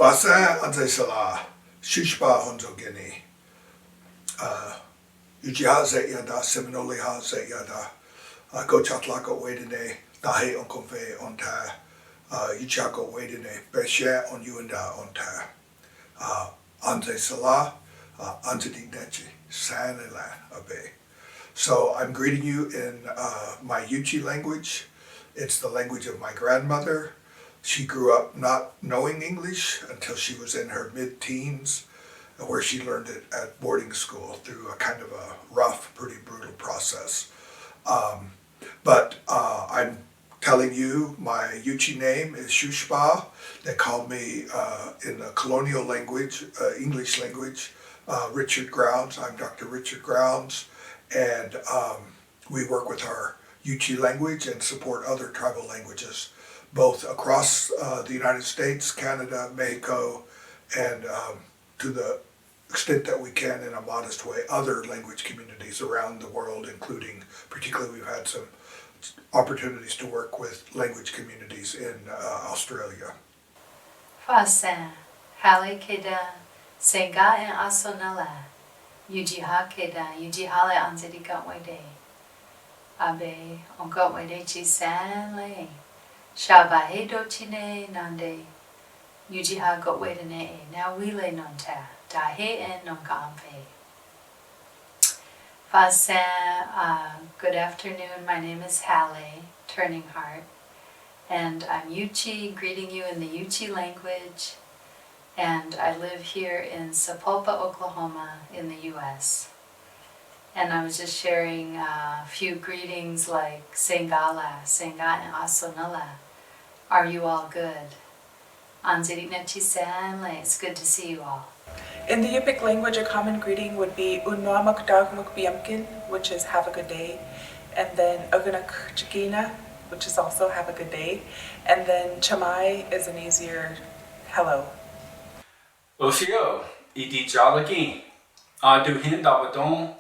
Fasan anzay sala shushba honzo gini. Ujiha zet yada seminole ha zet yada. Go chatlako wedine dahe onkonfe onta. Ujiako wedine beshe on yuenda onta. Anzay sala anzadi nechi sanela abe. So I'm greeting you in my Yuchi language. It's the language of my grandmother. She grew up not knowing English until she was in her mid-teens, where she learned it at boarding school through a kind of a rough, pretty brutal process. But I'm telling you, my Yuchi name is Shushpa. They called me in the colonial language, English language, Richard Grounds. I'm Dr. Richard Grounds, and we work with our Yuchi language and support other tribal languages, both across the United States, Canada, Mexico, and to the extent that we can in a modest way, other language communities around the world, including, particularly we've had some opportunities to work with language communities in Australia. Fasan, Hale Keda, Senga and Asonala, Ujiha Keda, Ujihale Anzidika Wade, Abe, Ongot Wade Chisan Lay. Shabahe dochine nande Ujiha got wedene now we lay nonta dahe and nonkampe. Fasan, good afternoon. My name is Halle, Turning Heart, and I'm Yuchi, greeting you in the Yuchi language, and I live here in Sapulpa, Oklahoma in the US. And I was just sharing a few greetings like Sengala, Senga and Asonala. Are you all good? It's good to see you all. In the Yupik language, a common greeting would be Unwamak Dagmuk Biamkin, which is have a good day. And then Uganak Chikina, which is also have a good day. And then Chamai is an easier hello. Osio, Idi Jalaki, Adu Hindawadon.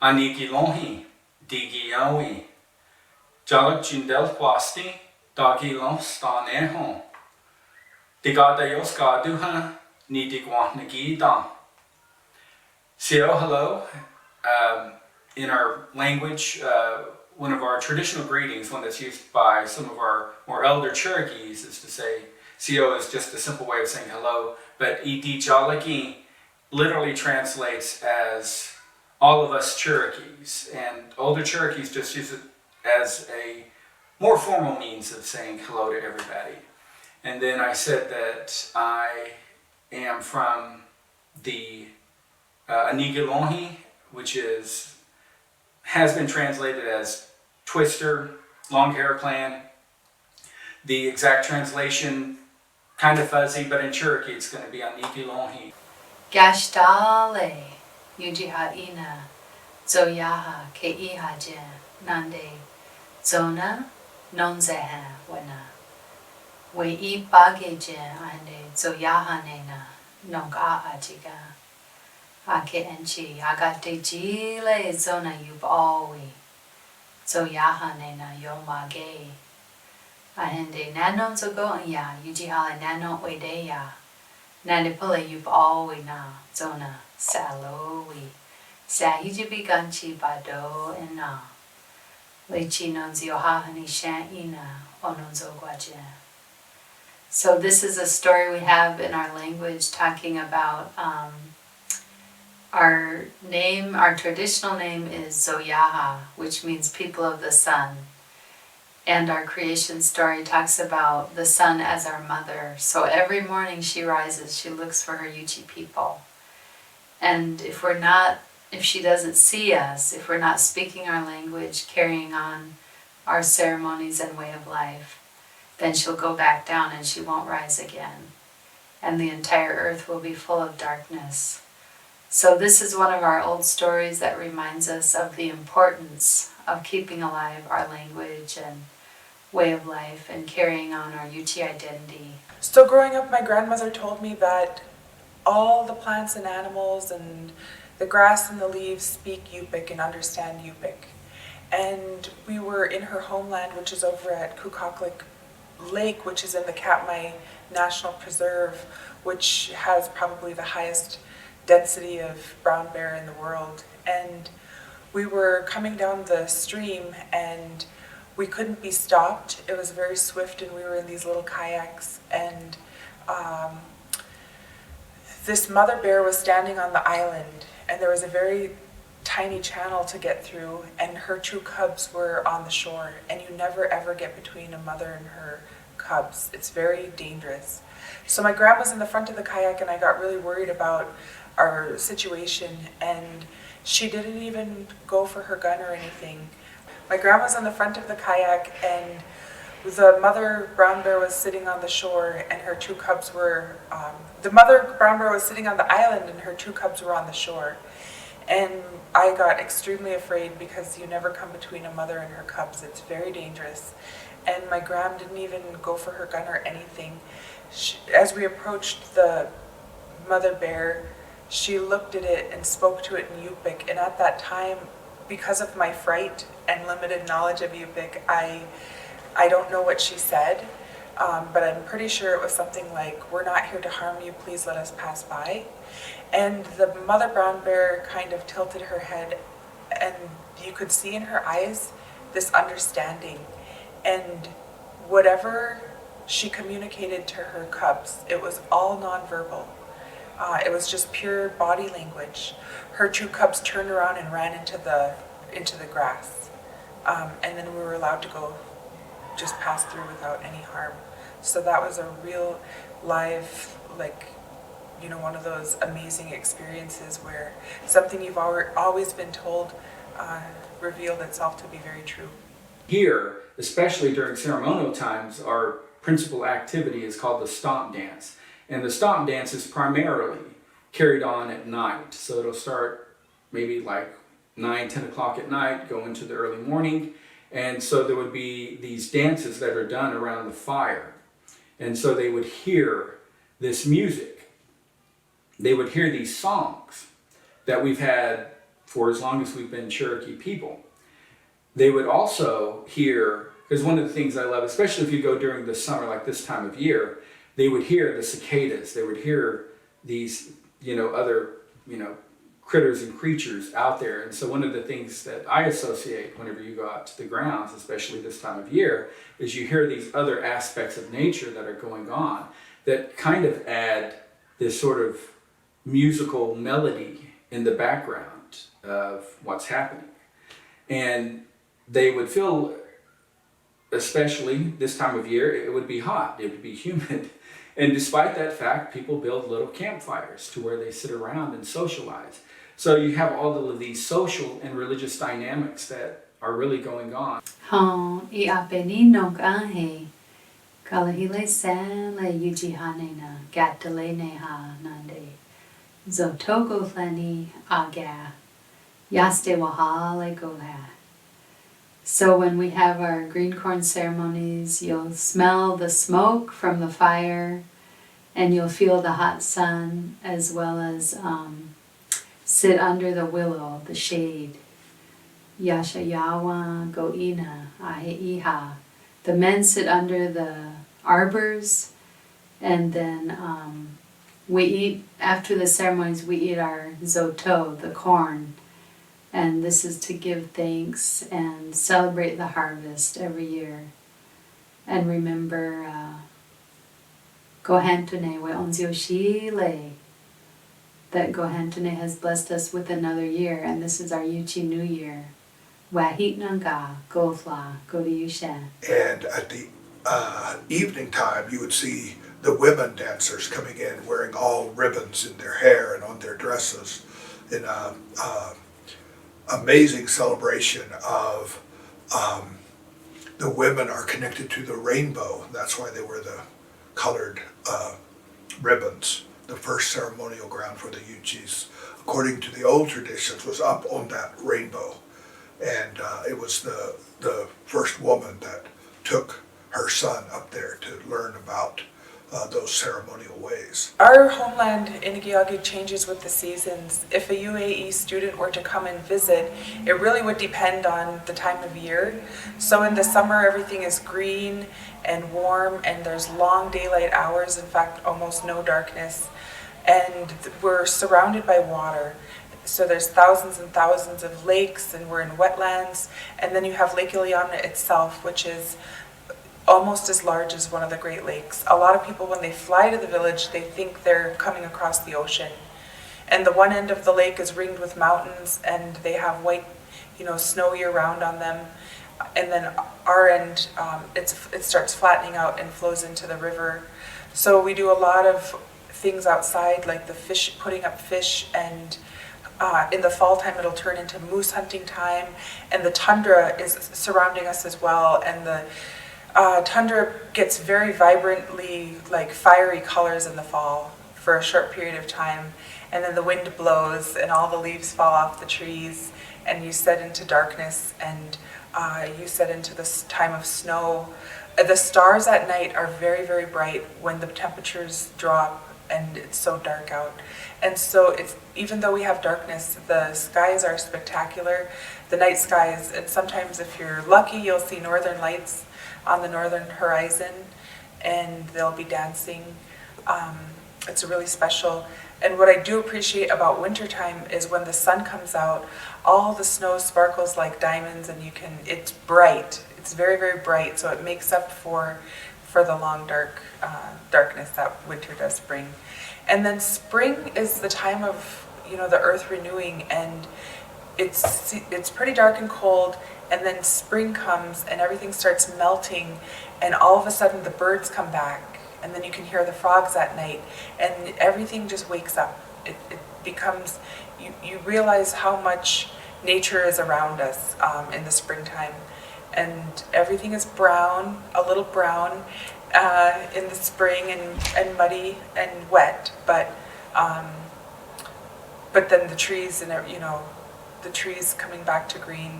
Aniki Lonhi, Digi Yawi, Jalak Jindel Quasti, Dagi Lon Stan Ehon, Digada Yoska Duha, Nidigwan Nagida. Sio, hello. In our language, one of our traditional greetings, one that's used by some of our more elder Cherokees, is to say, Sio is just a simple way of saying hello, but Idi Jalaki literally translates as all of us Cherokees, and older Cherokees just use it as a more formal means of saying hello to everybody. And then I said that I am from the Anigilonhi, which has been translated as twister, long hair clan. The exact translation, kind of fuzzy, but in Cherokee it's going to be Anigilonhi. Gashtale. Ujiha ina, Zoyaha keiha jen, Nande, Zona, Nonzeha wana. We e bage jen ande, Zoyaha nena, Nonga ajiga. Ake enchi, agate jile, Zona yub alwi. Zoyaha nena, yomage. Ahende nanon zogo ya, Ujiha nanon wedeya. Nandipule yub alwi na, Zona. Salowi, Sahijibi ganchi bado ina, Lechi nonzio hahani shan ina, ononzo guajen. So this is a story we have in our language talking about our name, our traditional name is Zoyaha, which means people of the sun. And our creation story talks about the sun as our mother. So every morning she rises, she looks for her Yuchi people. And if she doesn't see us, if we're not speaking our language, carrying on our ceremonies and way of life, then she'll go back down and she won't rise again. And the entire earth will be full of darkness. So this is one of our old stories that reminds us of the importance of keeping alive our language and way of life and carrying on our Yuchi identity. So growing up, my grandmother told me that all the plants and animals and the grass and the leaves speak Yupik and understand Yupik. And we were in her homeland, which is over at Kukaklik lake, which is in the Katmai National Preserve, which has probably the highest density of brown bear in the world. And we were coming down the stream and we couldn't be stopped. It was very swift and we were in these little kayaks, and this mother bear was standing on the island, and there was a very tiny channel to get through, and her two cubs were on the shore, and you never ever get between a mother and her cubs. It's very dangerous. So my grandma's in the front of the kayak, and I got really worried about our situation, and she didn't even go for her gun or anything. My grandma's on the front of the kayak, and the mother brown bear was sitting on the shore, and her two cubs were, the mother brown bear was sitting on the island, and her two cubs were on the shore. And I got extremely afraid because you never come between a mother and her cubs. It's very dangerous. And my gram didn't even go for her gun or anything. As we approached the mother bear, she looked at it and spoke to it in Yupik. And at that time, because of my fright and limited knowledge of Yupik, I don't know what she said, but I'm pretty sure it was something like, "We're not here to harm you, please let us pass by." And the mother brown bear kind of tilted her head, and you could see in her eyes this understanding. And whatever she communicated to her cubs, it was all nonverbal. It was just pure body language. Her two cubs turned around and ran into the grass. And then we were allowed to go just pass through without any harm. So that was a real live, one of those amazing experiences where something you've always been told revealed itself to be very true. Here, especially during ceremonial times, our principal activity is called the stomp dance. And the stomp dance is primarily carried on at night. So it'll start maybe like 9, 10 o'clock at night, go into the early morning. And so there would be these dances that are done around the fire. And so they would hear this music. They would hear these songs that we've had for as long as we've been Cherokee people. They would also hear, because one of the things I love, especially if you go during the summer, like this time of year, they would hear the cicadas. They would hear these, other, critters and creatures out there. And so one of the things that I associate whenever you go out to the grounds, especially this time of year, is you hear these other aspects of nature that are going on that kind of add this sort of musical melody in the background of what's happening. And they would feel, especially this time of year, it would be hot, it would be humid. And despite that fact, people build little campfires to where they sit around and socialize. So you have all of these social and religious dynamics that are really going on. I apeni no kahe kalahile san le yujihanena gatale neha nande zotogo flani aga yaste wahale goha. So when we have our green corn ceremonies, you'll smell the smoke from the fire, and you'll feel the hot sun, as well as sit under the willow, the shade. Yasha yawa goina ahe iha. The men sit under the arbors, and then we eat, after the ceremonies, we eat our zoto, the corn. And this is to give thanks and celebrate the harvest every year. And remember, Gohantune we onzio shile, that Gohantune has blessed us with another year, and this is our Yuchi New Year. Wahit nanga, gofla, godiyusha. And at the evening time, you would see the women dancers coming in wearing all ribbons in their hair and on their dresses in a amazing celebration of the women are connected to the rainbow. That's why they wear the colored ribbons. The first ceremonial ground for the Yuchis, according to the old traditions, was up on that rainbow. And it was the first woman that took her son up there to learn about those ceremonial ways. Our homeland in Igiagi changes with the seasons. If a UAE student were to come and visit, it really would depend on the time of year. So in the summer, everything is green and warm, and there's long daylight hours, in fact, almost no darkness. And we're surrounded by water. So there's thousands and thousands of lakes, and we're in wetlands. And then you have Lake Iliamna itself, which is almost as large as one of the Great Lakes. A lot of people, when they fly to the village, they think they're coming across the ocean. And the one end of the lake is ringed with mountains, and they have white, snow year-round on them. And then our end, it starts flattening out and flows into the river. So we do a lot of things outside, like the fish, putting up fish, and in the fall time it'll turn into moose hunting time, and the tundra is surrounding us as well, and the tundra gets very vibrantly, like fiery colors in the fall for a short period of time, and then the wind blows and all the leaves fall off the trees, and you set into darkness, and you set into this time of snow. The stars at night are very, very bright when the temperatures drop and it's so dark out. And so even though we have darkness, the skies are spectacular. The night skies, and sometimes if you're lucky, you'll see northern lights on the northern horizon, and they'll be dancing. It's really special. And what I do appreciate about wintertime is when the sun comes out, all the snow sparkles like diamonds, and it's bright. It's very, very bright, so it makes up for the long darkness that winter does bring. And then spring is the time of the earth renewing, and it's pretty dark and cold, and then spring comes and everything starts melting, and all of a sudden the birds come back, and then you can hear the frogs at night, and everything just wakes up. It becomes, you realize how much nature is around us in the springtime, and everything is brown, a little brown in the spring, and muddy and wet, but then the trees and the trees coming back to green,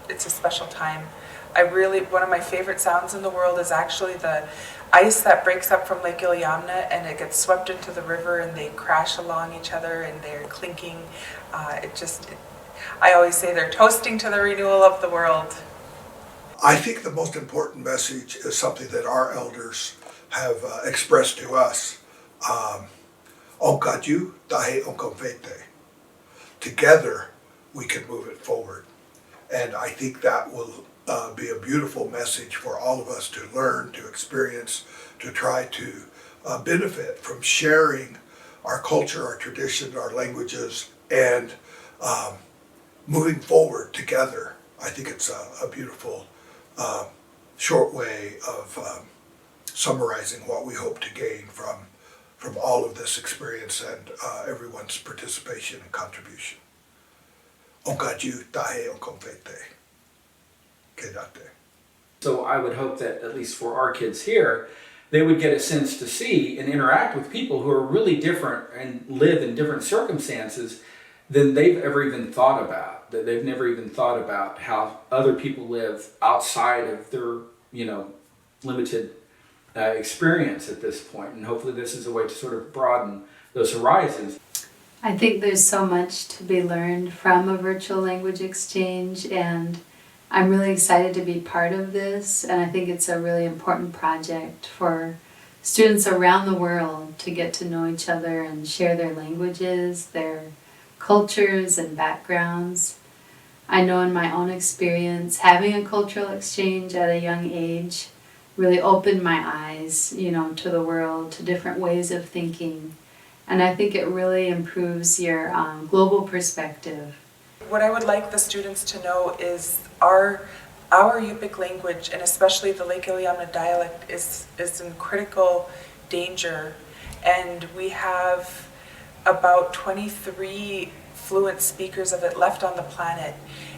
it's a special time. One of my favorite sounds in the world is actually the ice that breaks up from Lake Iliamna, and it gets swept into the river, and they crash along each other, and they're clinking. I always say they're toasting to the renewal of the world. I think the most important message is something that our elders have expressed to us. Onkaju dahe onkonfete. Together we can move it forward. And I think that will be a beautiful message for all of us to learn, to experience, to try to benefit from sharing our culture, our tradition, our languages, and moving forward together. I think it's a beautiful short way of summarizing what we hope to gain from all of this experience and everyone's participation and contribution. Onkaju tahe onkonfete. Kedate. So I would hope that, at least for our kids here, they would get a sense to see and interact with people who are really different and live in different circumstances than they've ever even thought about. That they've never even thought about how other people live outside of their, limited experience at this point. And hopefully this is a way to sort of broaden those horizons. I think there's so much to be learned from a virtual language exchange, and I'm really excited to be part of this, and I think it's a really important project for students around the world to get to know each other and share their languages, their cultures and backgrounds. I know in my own experience, having a cultural exchange at a young age really opened my eyes, to the world, to different ways of thinking. And I think it really improves your global perspective. What I would like the students to know is our Yupik language, and especially the Lake Iliamna dialect, is in critical danger. And we have about 23 fluent speakers of it left on the planet.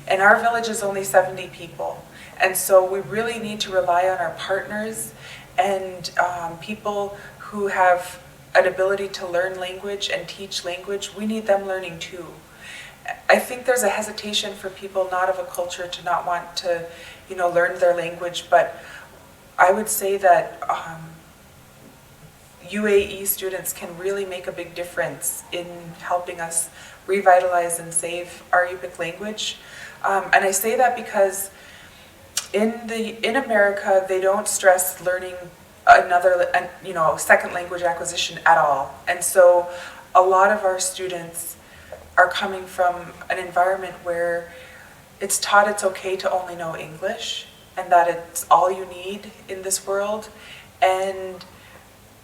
And our village is only 70 people. And so we really need to rely on our partners and people who have an ability to learn language and teach language. We need them learning too. I think there's a hesitation for people not of a culture to not want to, learn their language, but I would say that UAE students can really make a big difference in helping us revitalize and save our Yupik language. And I say that because in America, they don't stress learning second language acquisition at all. And so a lot of our students are coming from an environment where it's taught it's okay to only know English and that it's all you need in this world. And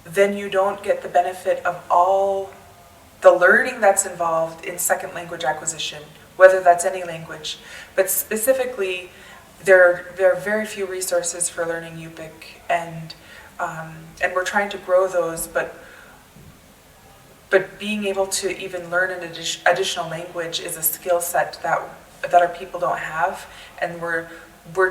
then you don't get the benefit of all the learning that's involved in second language acquisition, whether that's any language. But specifically, there are very few resources for learning Yupik, and we're trying to grow those, but being able to even learn an additional language is a skill set that our people don't have, and we're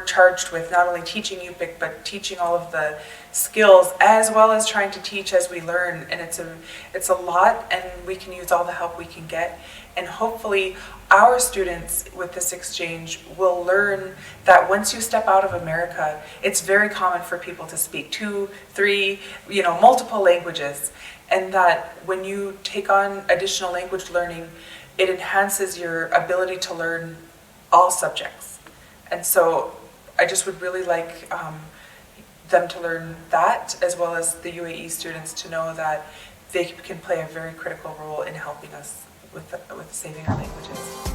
charged with not only teaching Yupik, but teaching all of the skills as well as trying to teach as we learn. And it's a lot, and we can use all the help we can get. And hopefully our students with this exchange will learn that once you step out of America, it's very common for people to speak 2, 3, multiple languages. And that when you take on additional language learning, it enhances your ability to learn all subjects. And so I just would really like them to learn that, as well as the UAE students to know that they can play a very critical role in helping us with saving our languages.